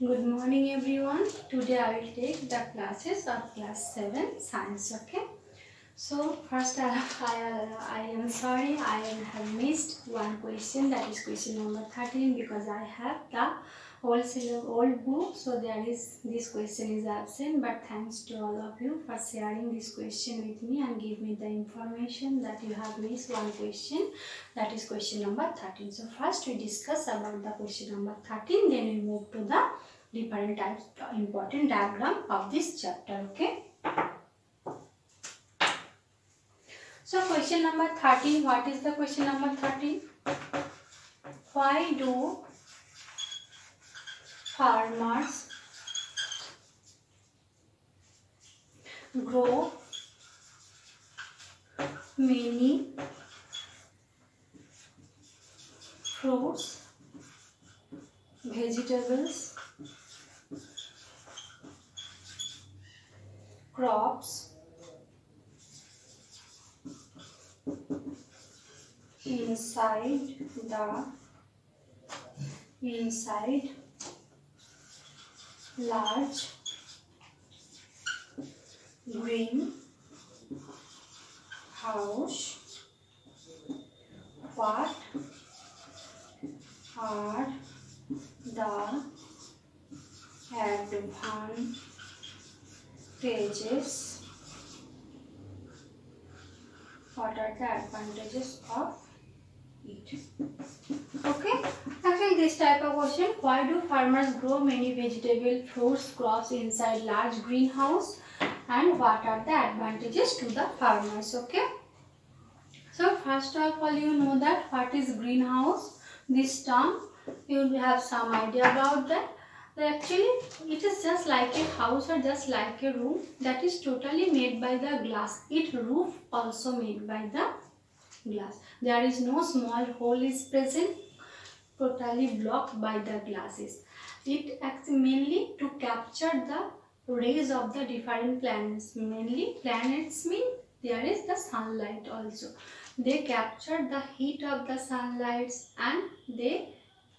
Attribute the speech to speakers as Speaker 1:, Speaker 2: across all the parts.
Speaker 1: Good morning everyone. Today I will take the classes of class 7 science. Okay. So first I am sorry I have missed one question, that is question number 13, because I have the old book, so there is this question is absent, but thanks to all of you for sharing this question with me and give me the information that you have missed one question, that is question number 13. So first we discuss about the question number 13, then we move to the different types important diagram of this chapter. Okay. So question number 13, what is the question number 13? Why do farmers grow many fruits, vegetables, crops inside large green house? What are the advantages? What are the advantages of it? Okay. Actually, this type of question: why do farmers grow many vegetable, fruits, crops inside large greenhouse, and what are the advantages to the farmers? Okay. So first of all, you know that what is greenhouse. This term you will have some idea about that. Actually, it is just like a house or just like a room that is totally made by the glass. Its roof also made by the glass. There is no small hole is present, totally blocked by the glasses. It acts mainly to capture the rays of the different planets. Mainly planets mean there is the sunlight also. They capture the heat of the sunlight and they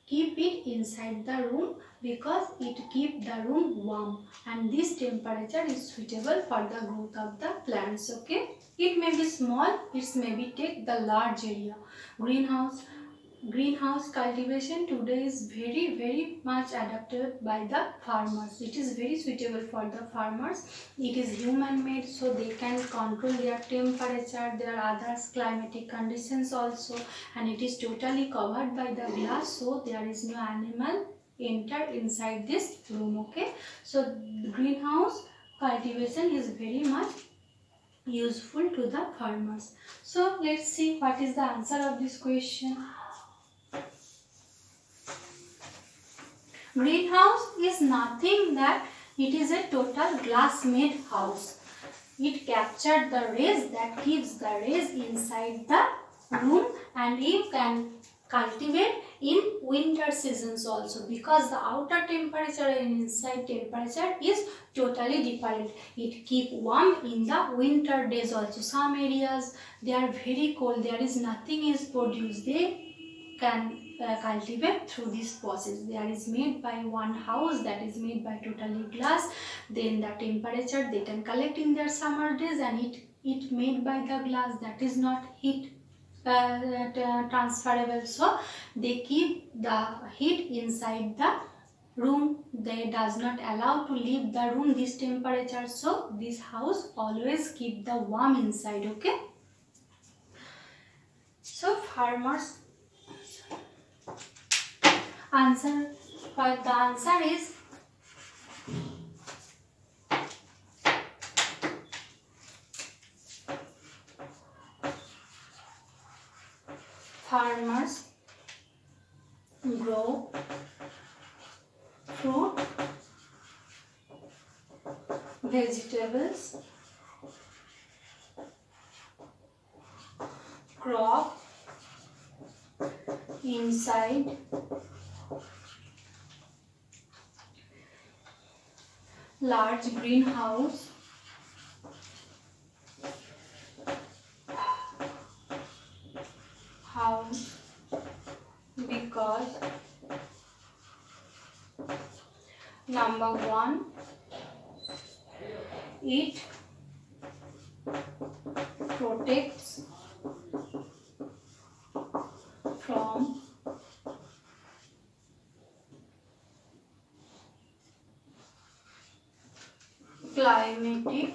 Speaker 1: keep it inside the room because it keeps the room warm, and this temperature is suitable for the growth of the plants. Okay, it may be small, it may be take the large area. Greenhouse cultivation today is very much adapted by the farmers. It is very suitable for the farmers. It is human made, so they can control their temperature, their other climatic conditions also, and it is totally covered by the glass, so there is no animal enter inside this room. Okay, so greenhouse cultivation is very much useful to the farmers. So let's see what is the answer of this question. Greenhouse is nothing that it is a total glass made house. It captures the rays, that keeps the rays inside the room, and you can cultivate in winter seasons also, because the outer temperature and inside temperature is totally different. It keep warm in the winter days also. Some areas they are very cold, there is nothing is produced, they can cultivate through this process. There is made by one house that is made by totally glass, then the temperature they can collect in their summer days, and it made by the glass that is not heat transferable, so they keep the heat inside the room. They does not allow to leave the room this temperature, so this house always keep the warm inside. Okay, so farmers answer, but the answer is farmers grow fruit, vegetables, crop inside large greenhouse because Number 1, it protects from climatic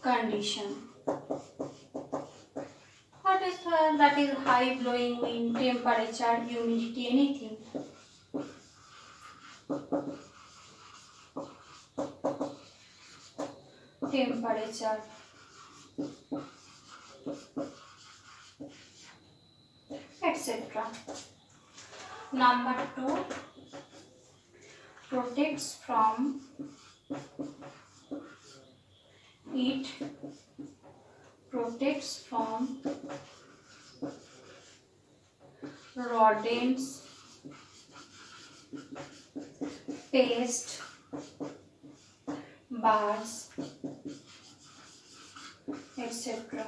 Speaker 1: condition. What is that is high blowing wind, temperature, humidity, anything. Temperature, etc. Number 2, protects from it protects from rodents, pests, birds, etc.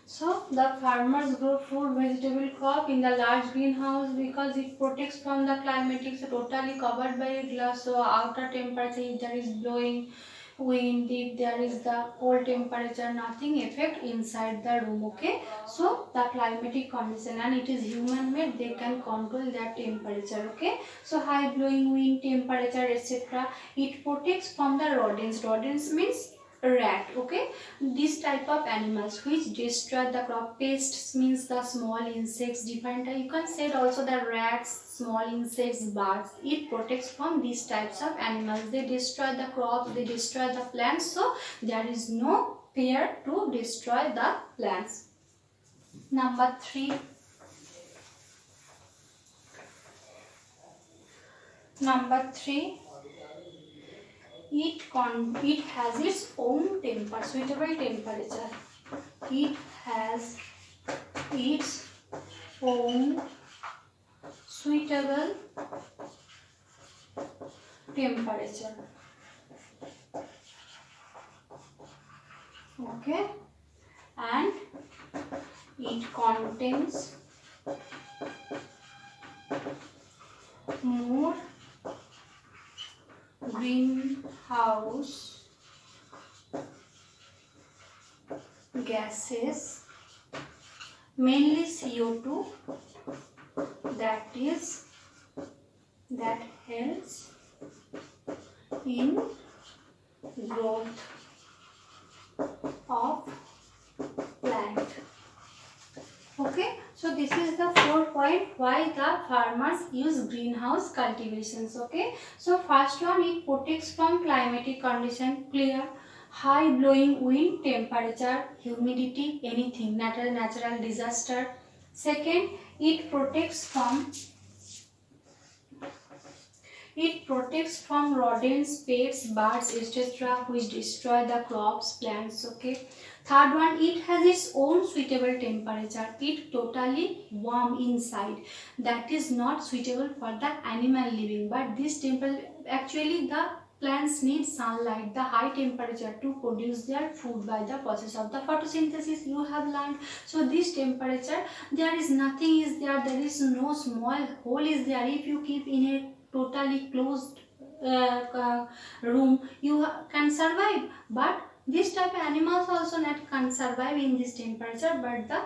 Speaker 1: So the farmers grow fruit, vegetable crop in the large greenhouse because it protects from the climatic, so totally covered by a glass. So outer temperature, if there is blowing wind, if there is the cold temperature, nothing affect inside the room. Okay, so the climatic condition, and it is human made, they can control their temperature. Okay, so high blowing wind, temperature, etc. It protects from the rodents. Rodents means rat. Okay, this type of animals which destroy the crop. Pests means the small insects, different. You can say also the rats, small insects, birds. It protects from these types of animals. They destroy the crops, they destroy the plants, so there is no fear to destroy the plants. Number 3, it has its own suitable temperature. It has its own suitable temperature. Okay, and it contains more greenhouse gases, mainly CO2, that helps in growth of plant. Okay, so this is the 4 point why the farmers use greenhouse cultivations. Okay, so first one, it protects from climatic condition, clear. High blowing wind, temperature, humidity, anything, natural disaster. Second, it protects from rodents, pests, birds, etc. which destroy the crops, plants. Okay. Third one, it has its own suitable temperature. It totally warm inside. That is not suitable for the animal living. But this temperature, actually the plants need sunlight, the high temperature, to produce their food by the process of the photosynthesis, you have learned. So this temperature, there is nothing is there, there is no small hole is there. If you keep in a totally closed room, you can survive. But this type of animals also not can survive in this temperature, but the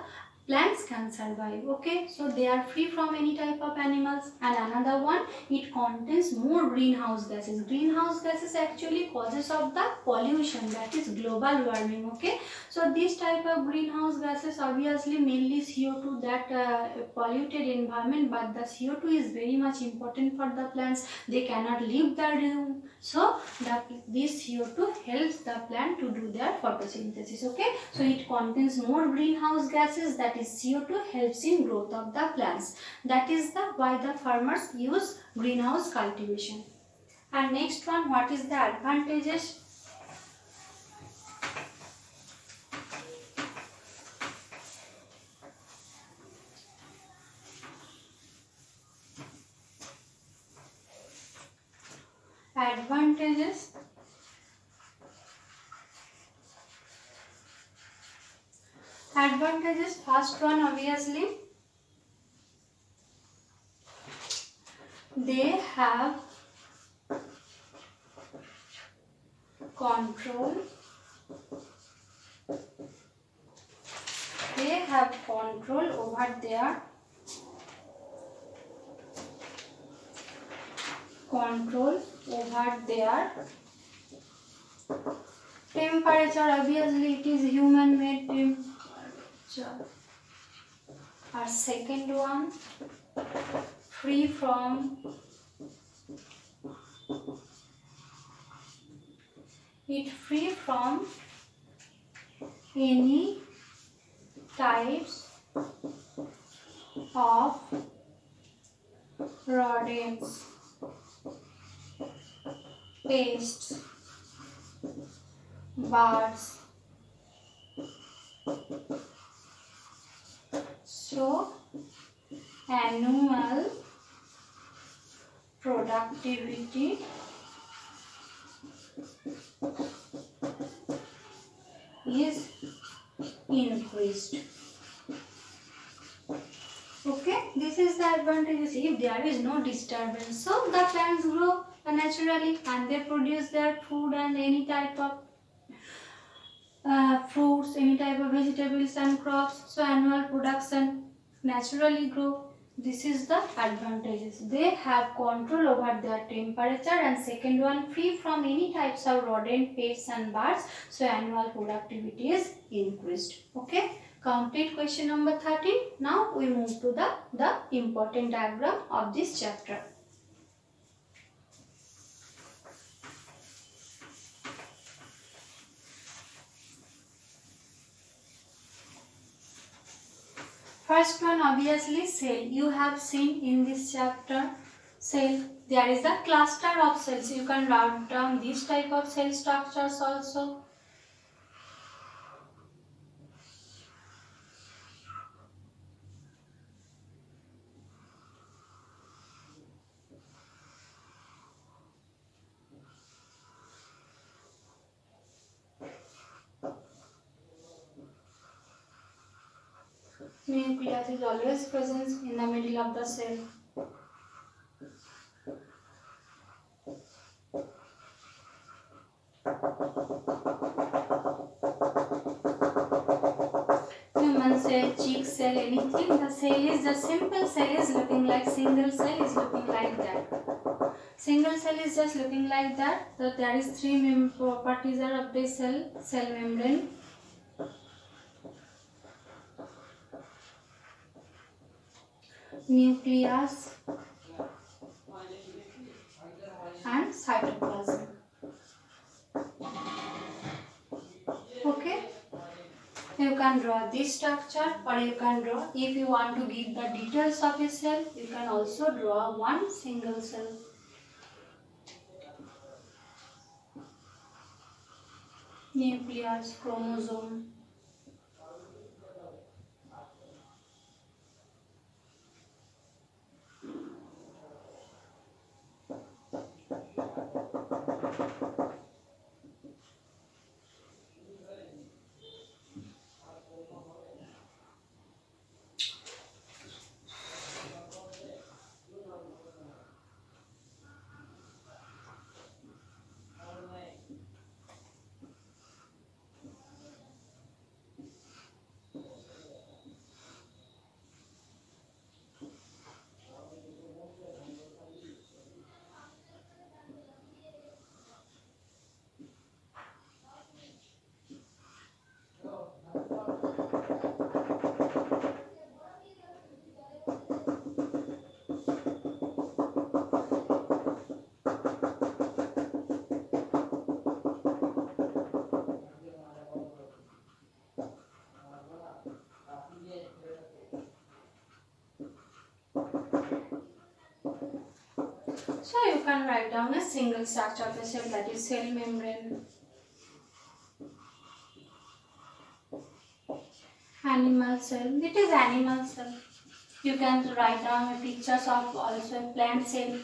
Speaker 1: plants can survive. Okay, so they are free from any type of animals. And another one, it contains more greenhouse gases. Greenhouse gases actually causes of the pollution, that is global warming. Okay, so this type of greenhouse gases obviously mainly CO2, that polluted environment, but the CO2 is very much important for the plants. They cannot leave the room, so this CO2 helps the plant to do their photosynthesis. Okay, so it contains more greenhouse gases, that is CO2, helps in growth of the plants. That is the why the farmers use greenhouse cultivation. And next one, what is the advantages? Advantages, first one, obviously they have control. They have control over their temperature. Obviously, it is human-made temperature. Our second one, free from any types of rodents, pests, birds. So, annual productivity is increased. Okay, this is the advantages. If there is no disturbance, so the plants grow naturally and they produce their food and any type of fruits, any type of vegetables and crops. So annual production naturally grow. This is the advantages. They have control over their temperature, and second one, free from any types of rodent, pests and birds. So annual productivity is increased. Okay. Complete question number 13. Now we move to the important diagram of this chapter. First one, obviously cell. You have seen in this chapter cell. There is a cluster of cells. You can write down this type of cell structures also. Nucleus is always present in the middle of the cell. Human cell, chick cell, anything. The cell is the simple cell is looking like single cell is looking like that. Single cell is just looking like that. So there is three properties are of the cell membrane. Nucleus and cytoplasm. Okay, you can draw this structure, or you can draw, if you want to give the details of a cell, you can also draw one single cell. Nucleus, chromosome. So you can write down a single structure of a cell, that is cell membrane. Animal cell, it is animal cell. You can write down pictures of also plant cell.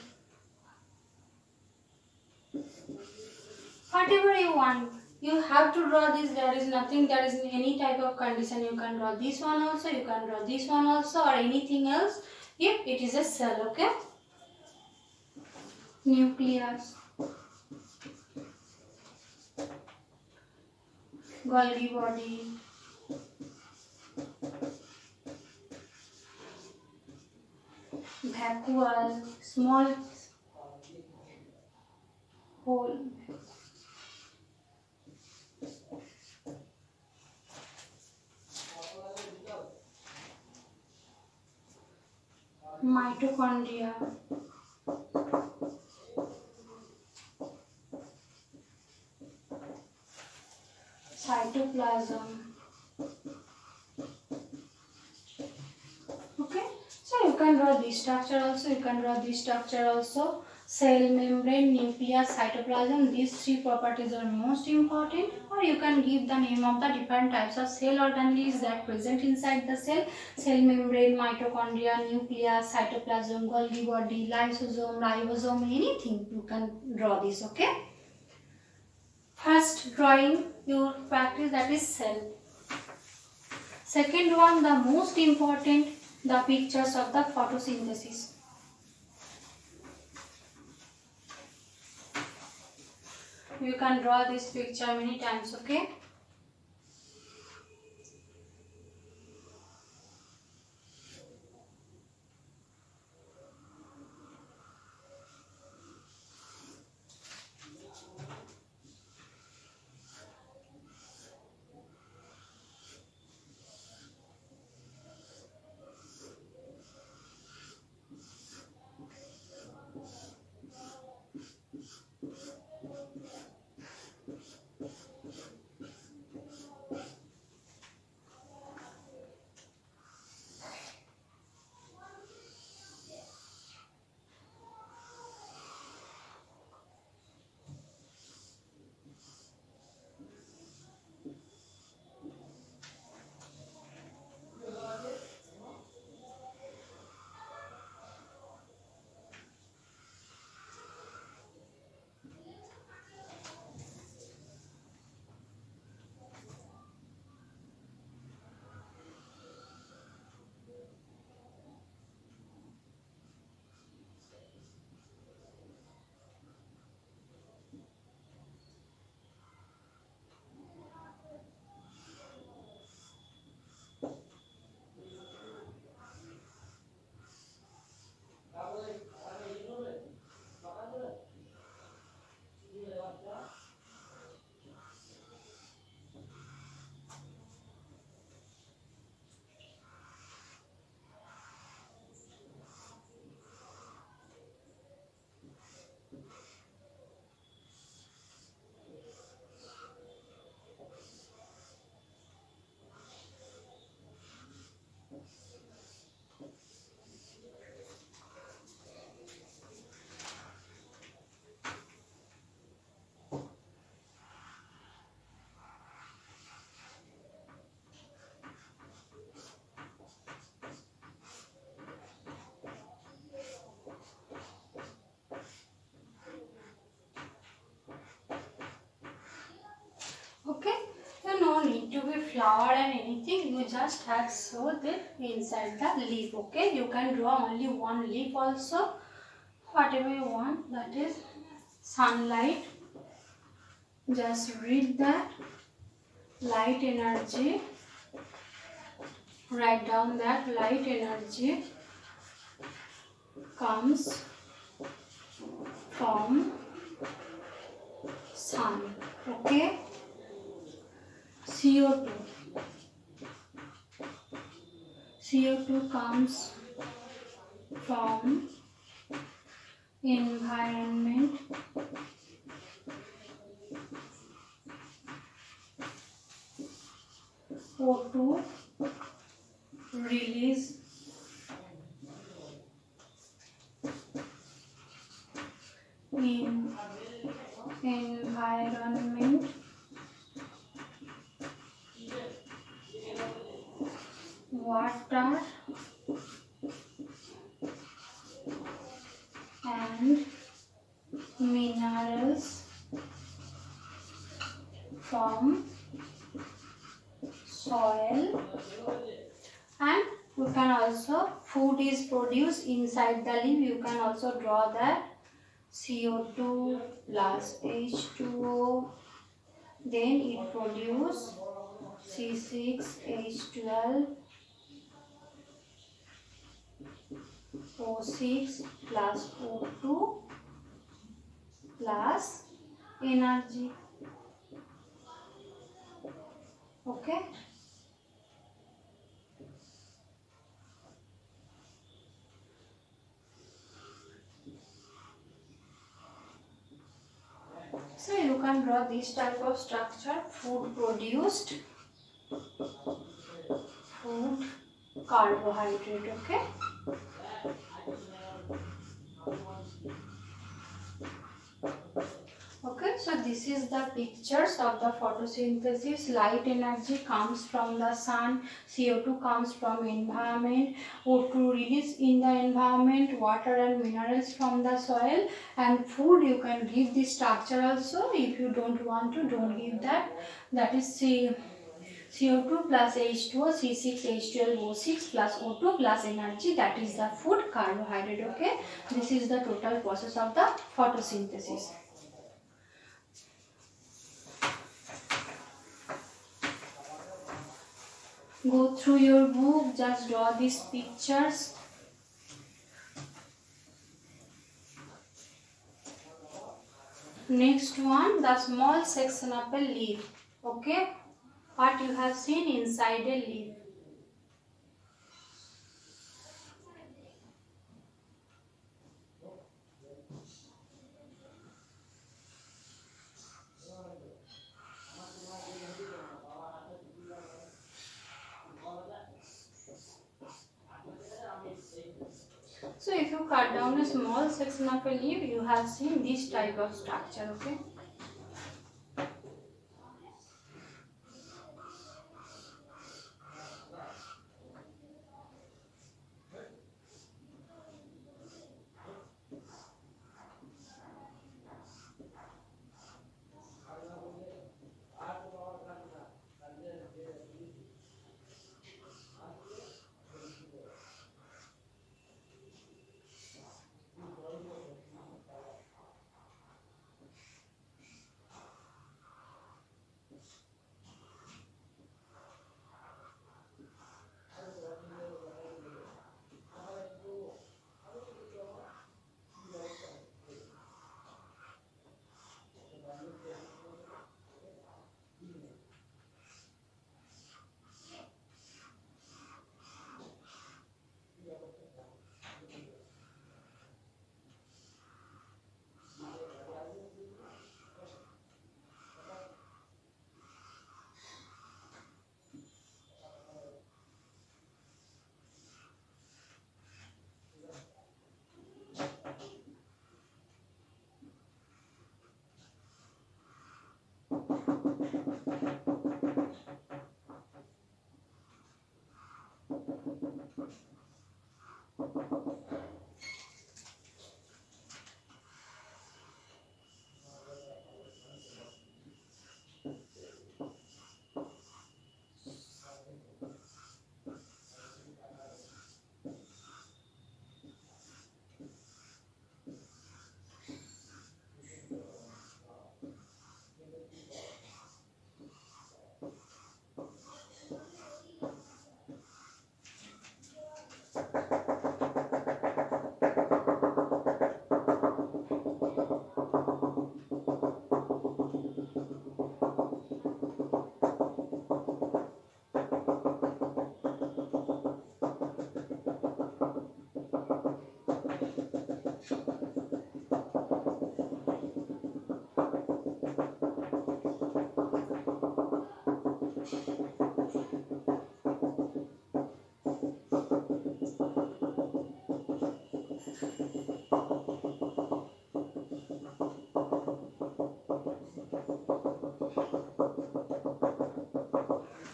Speaker 1: Whatever you want, you have to draw this. There is nothing, there is any type of condition. You can draw this one also, you can draw this one also, or anything else if it is a cell. Okay. nucleus, Golgi body, vacuole, small hole, mitochondria, cytoplasm. Okay, so you can draw this structure also, you can draw this structure also. Cell membrane, nucleus, cytoplasm, these three properties are most important. Or you can give the name of the different types of cell organelles that present inside the cell. Cell membrane, mitochondria, nucleus, cytoplasm, Golgi body, lysosome, ribosome, anything you can draw this. Okay, first drawing your practice, that is cell. Second one, the most important, the pictures of the photosynthesis. You can draw this picture many times. Okay, okay. You no need to be flowered and anything. You just have show it inside the leaf. Okay, you can draw only one leaf also. Whatever you want, that is sunlight. Just read that light energy. Write down that light energy comes from sun. Okay, CO2. CO2 comes from environment. O2 release in environment. Water and minerals from soil, and you can also food is produced inside the leaf. You can also draw that CO2 plus H2O, then it produces C6H12O6 plus O2 plus energy. Okay. So you can draw this type of structure: food produced, food, carbohydrate. Okay. Okay, so this is the pictures of the photosynthesis. Light energy comes from the sun, CO2 comes from environment, O2 release in the environment, water and minerals from the soil, and food you can give this structure also. If you don't want to, don't give that. That is CO2 plus H2O, C6H12O6 plus O2 plus energy, that is the food carbohydrate. Okay, this is the total process of the photosynthesis. Go through your book, just draw these pictures. Next one, the small section of a leaf. Okay, what you have seen inside a leaf. So if you cut down a small section of a leaf, you have seen this type of structure. Okay.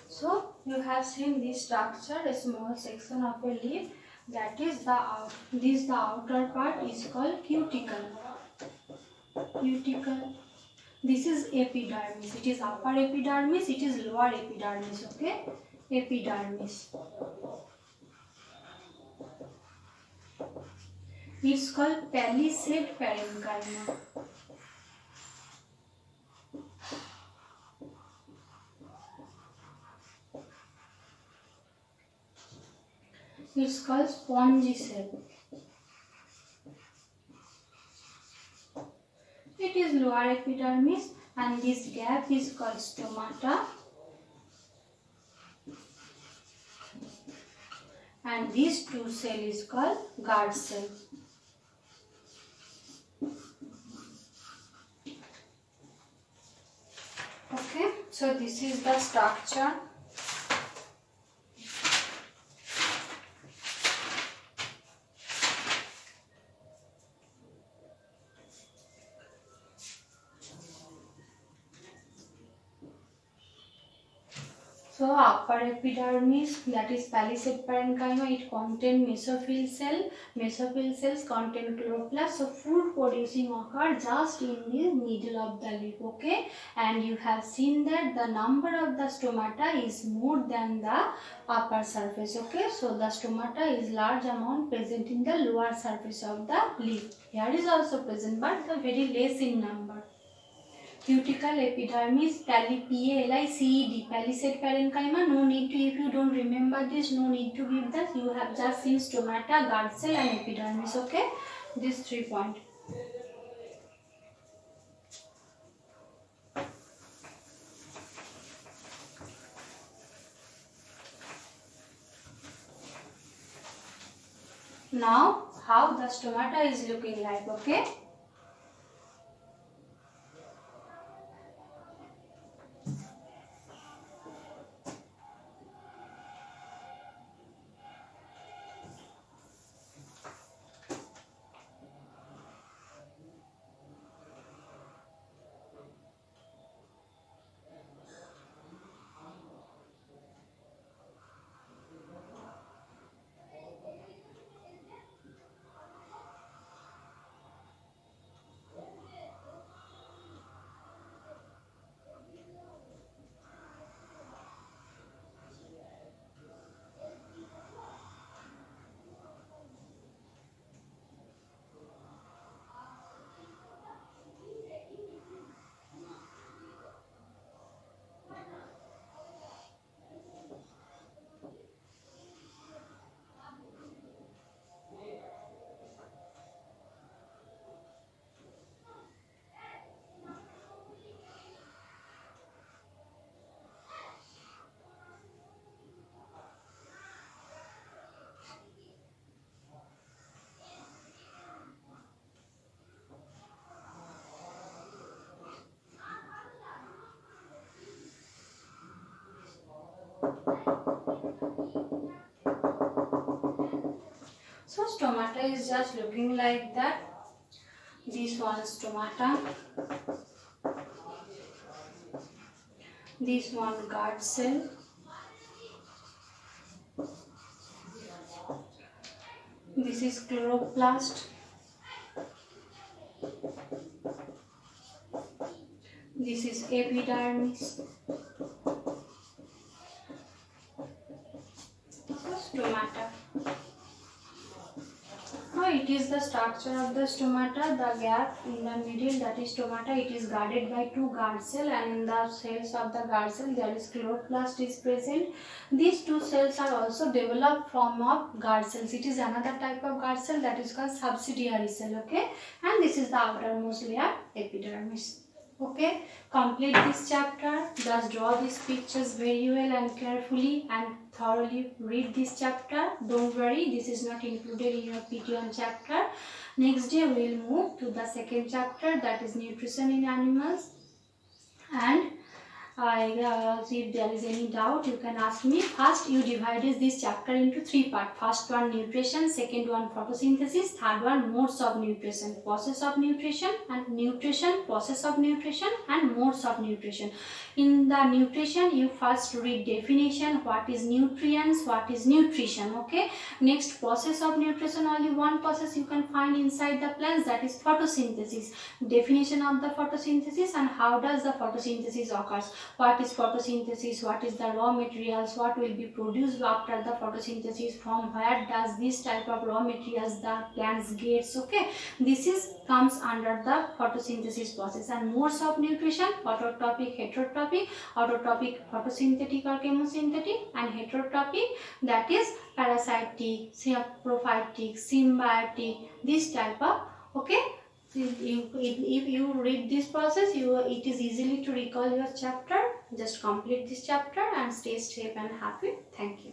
Speaker 1: So you have seen this structure, a small section of a leaf. That is the outer part is called cuticle. Cuticle. This is epidermis. It is upper epidermis. It is lower epidermis. Okay, epidermis. It's called palisade parenchyma. It's called spongy cell. It is lower epidermis and this gap is called stomata. And these two cell is called guard cell. Okay, so this is the structure. So upper epidermis, that is palisade parenchyma, it contains mesophyll cell. Mesophyll cells contain chloroplast. So food producing occur just in the middle of the leaf. Okay, and you have seen that the number of the stomata is more than the upper surface. Okay, so the stomata is large amount present in the lower surface of the leaf. Here is also present, but the very less in number. Cuticle epidermis, PALICED, palisade parenchyma. No need to, if you don't remember this, no need to give that. You have just seen stomata, guard cell and epidermis. Okay, these 3 points. Now, how the stomata is looking like. Okay. So stomata is just looking like that. This one stomata. This one guard cell. This is chloroplast. This is epidermis. Stomata. Now it is the structure of the stomata. The gap in the middle, that is stomata, it is guarded by 2 guard cells, and in the cells of the guard cell there is chloroplast is present. These 2 cells are also developed from of guard cells. It is another type of guard cell that is called subsidiary cell. Okay, and this is the outermost layer, epidermis. Okay, complete this chapter. Just draw these pictures very well and carefully and thoroughly read this chapter. Don't worry, this is not included in your PT1 chapter. Next day we will move to the second chapter, that is nutrition in animals. And if there is any doubt, you can ask me. First, you divided this chapter into 3 parts. First one nutrition, second one photosynthesis, third one modes of nutrition, process of nutrition, and nutrition, process of nutrition, and modes of nutrition. In the nutrition, you first read definition, what is nutrients, what is nutrition. Okay, next, process of nutrition, only one process you can find inside the plants, that is photosynthesis. Definition of the photosynthesis and how does the photosynthesis occurs, what is photosynthesis, what is the raw materials, what will be produced after the photosynthesis, from where does this type of raw materials the plants gets. Okay, this is comes under the photosynthesis process. And modes of nutrition, autotrophic, heterotrophic. Autotrophic, photosynthetic or chemosynthetic, and heterotrophic, that is parasitic, saprophytic, symbiotic, this type of. Okay, if you read this process, it is easily to recall your chapter. Just complete this chapter and stay safe and happy. Thank you.